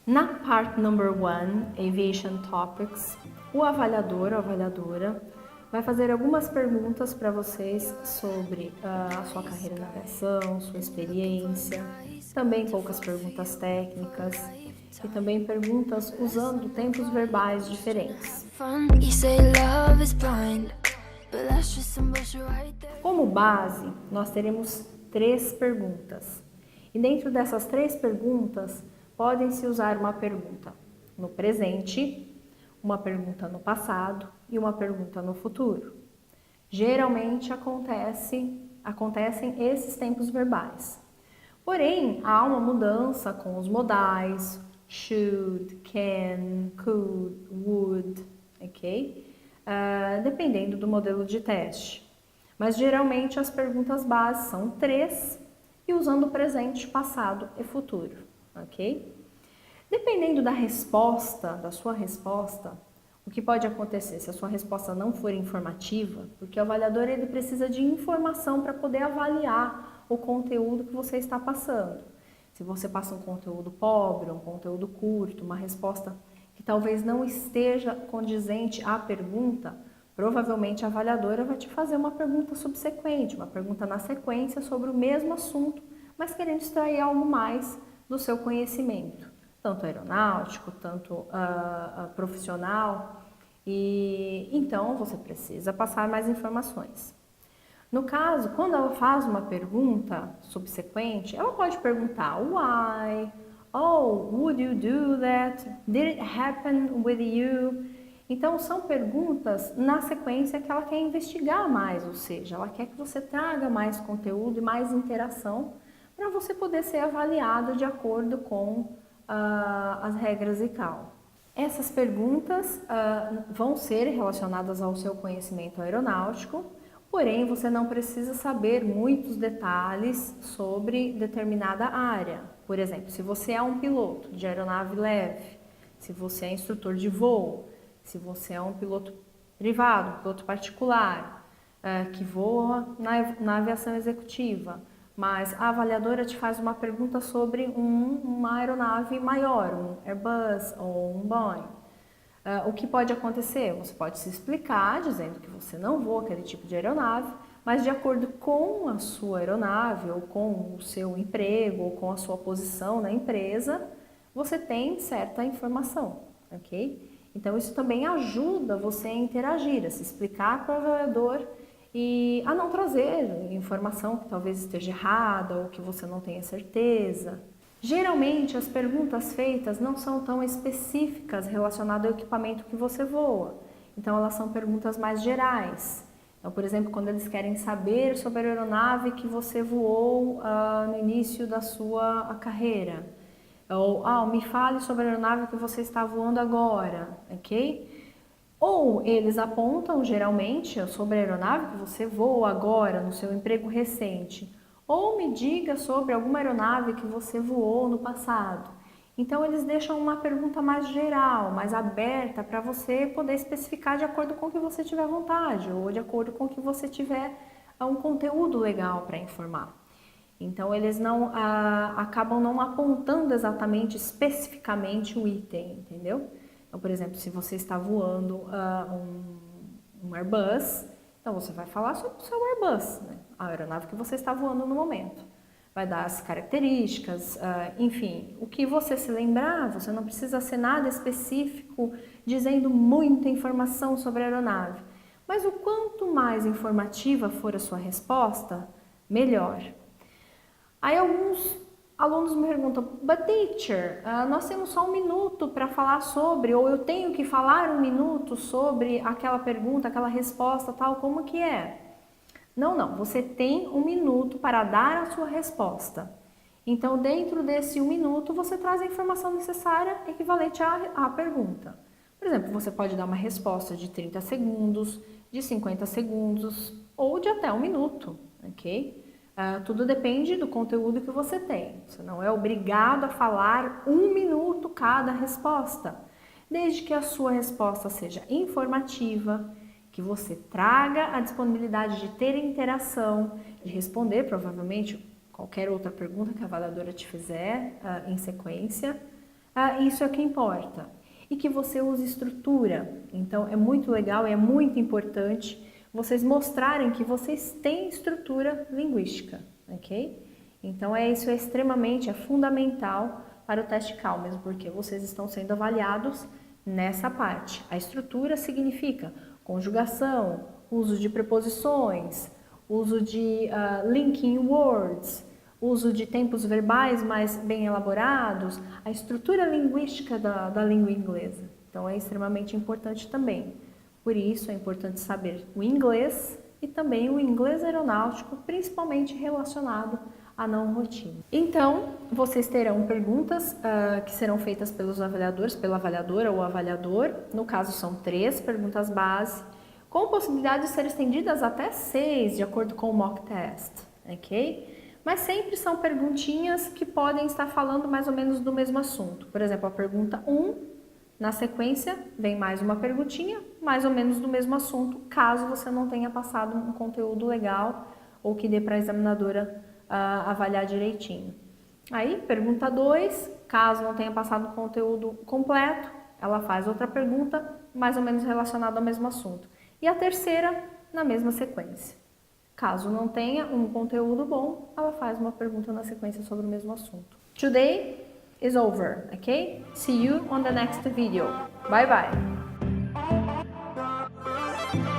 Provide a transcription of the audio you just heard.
Na part number 1, Aviation Topics, o avaliador ou avaliadora vai fazer algumas perguntas para vocês sobre a sua carreira na aviação, sua experiência, também poucas perguntas técnicas e também perguntas usando tempos verbais diferentes. Como base, nós teremos 3 perguntas. E dentro dessas 3 perguntas, podem-se usar uma pergunta no presente, uma pergunta no passado e uma pergunta no futuro. Geralmente acontecem esses tempos verbais. Porém, há uma mudança com os modais, should, can, could, would, ok? Dependendo do modelo de teste. Mas geralmente as perguntas base são 3 e usando presente, passado e futuro. Ok? Dependendo da sua resposta, o que pode acontecer se a sua resposta não for informativa, porque o avaliador ele precisa de informação para poder avaliar o conteúdo que você está passando. Se você passa um conteúdo pobre, um conteúdo curto, uma resposta que talvez não esteja condizente à pergunta, provavelmente a avaliadora vai te fazer uma pergunta subsequente, uma pergunta na sequência sobre o mesmo assunto, mas querendo extrair algo mais do seu conhecimento, tanto aeronáutico, tanto profissional, e então você precisa passar mais informações. No caso, quando ela faz uma pergunta subsequente, ela pode perguntar why, oh, would you do that, did it happen with you? Então são perguntas na sequência que ela quer investigar mais, ou seja, ela quer que você traga mais conteúdo e mais interação para você poder ser avaliado de acordo com as regras ICAO. Essas perguntas vão ser relacionadas ao seu conhecimento aeronáutico, porém você não precisa saber muitos detalhes sobre determinada área. Por exemplo, se você é um piloto de aeronave leve, se você é instrutor de voo, se você é um piloto privado, um piloto particular, que voa na aviação executiva, mas a avaliadora te faz uma pergunta sobre uma aeronave maior, um Airbus ou um Boeing. O que pode acontecer? Você pode se explicar dizendo que você não voa aquele tipo de aeronave, mas de acordo com a sua aeronave ou com o seu emprego ou com a sua posição na empresa, você tem certa informação, ok? Então isso também ajuda você a interagir, a se explicar para o avaliador e a não trazer informação que talvez esteja errada ou que você não tenha certeza. Geralmente as perguntas feitas não são tão específicas relacionadas ao equipamento que você voa, então elas são perguntas mais gerais. Então, por exemplo, quando eles querem saber sobre a aeronave que você voou no início da sua carreira, ou me fale sobre a aeronave que você está voando agora, ok? Ou eles apontam, geralmente, sobre a aeronave que você voa agora, no seu emprego recente. Ou me diga sobre alguma aeronave que você voou no passado. Então, eles deixam uma pergunta mais geral, mais aberta, para você poder especificar de acordo com o que você tiver vontade, ou de acordo com o que você tiver um conteúdo legal para informar. Então, eles não acabam não apontando exatamente, especificamente o item, entendeu? Então, por exemplo, se você está voando um Airbus, então você vai falar sobre o seu Airbus, né? A aeronave que você está voando no momento. Vai dar as características, enfim, o que você se lembrar, você não precisa ser nada específico, dizendo muita informação sobre a aeronave. Mas o quanto mais informativa for a sua resposta, melhor. Aí alguns alunos me perguntam, but teacher, nós temos só 1 minuto para falar sobre, ou eu tenho que falar 1 minuto sobre aquela pergunta, aquela resposta, tal, como que é? Não, você tem 1 minuto para dar a sua resposta. Então, dentro desse 1 minuto, você traz a informação necessária equivalente à pergunta. Por exemplo, você pode dar uma resposta de 30 segundos, de 50 segundos, ou de até 1 minuto, ok? Tudo depende do conteúdo que você tem. Você não é obrigado a falar 1 minuto cada resposta, desde que a sua resposta seja informativa, que você traga a disponibilidade de ter interação, de responder provavelmente qualquer outra pergunta que a avaliadora te fizer em sequência, isso é o que importa. E que você use estrutura. Então, é muito legal e é muito importante vocês mostrarem que vocês têm estrutura linguística, ok? Então, isso é fundamental para o teste CAL, mesmo porque vocês estão sendo avaliados nessa parte. A estrutura significa conjugação, uso de preposições, uso de linking words, uso de tempos verbais mais bem elaborados, a estrutura linguística da língua inglesa. Então, é extremamente importante também. Por isso, é importante saber o inglês e também o inglês aeronáutico, principalmente relacionado à não rotina. Então, vocês terão perguntas que serão feitas pelos avaliadores, pela avaliadora ou avaliador. No caso, são 3 perguntas base, com possibilidade de ser estendidas até 6, de acordo com o mock test, ok? Mas sempre são perguntinhas que podem estar falando mais ou menos do mesmo assunto. Por exemplo, a pergunta 1, na sequência, vem mais uma perguntinha, mais ou menos do mesmo assunto, caso você não tenha passado um conteúdo legal ou que dê para a examinadora avaliar direitinho. Aí, pergunta 2, caso não tenha passado o conteúdo completo, ela faz outra pergunta, mais ou menos relacionada ao mesmo assunto. E a terceira, na mesma sequência. Caso não tenha um conteúdo bom, ela faz uma pergunta na sequência sobre o mesmo assunto. Today is over, okay? See you on the next video. Bye bye!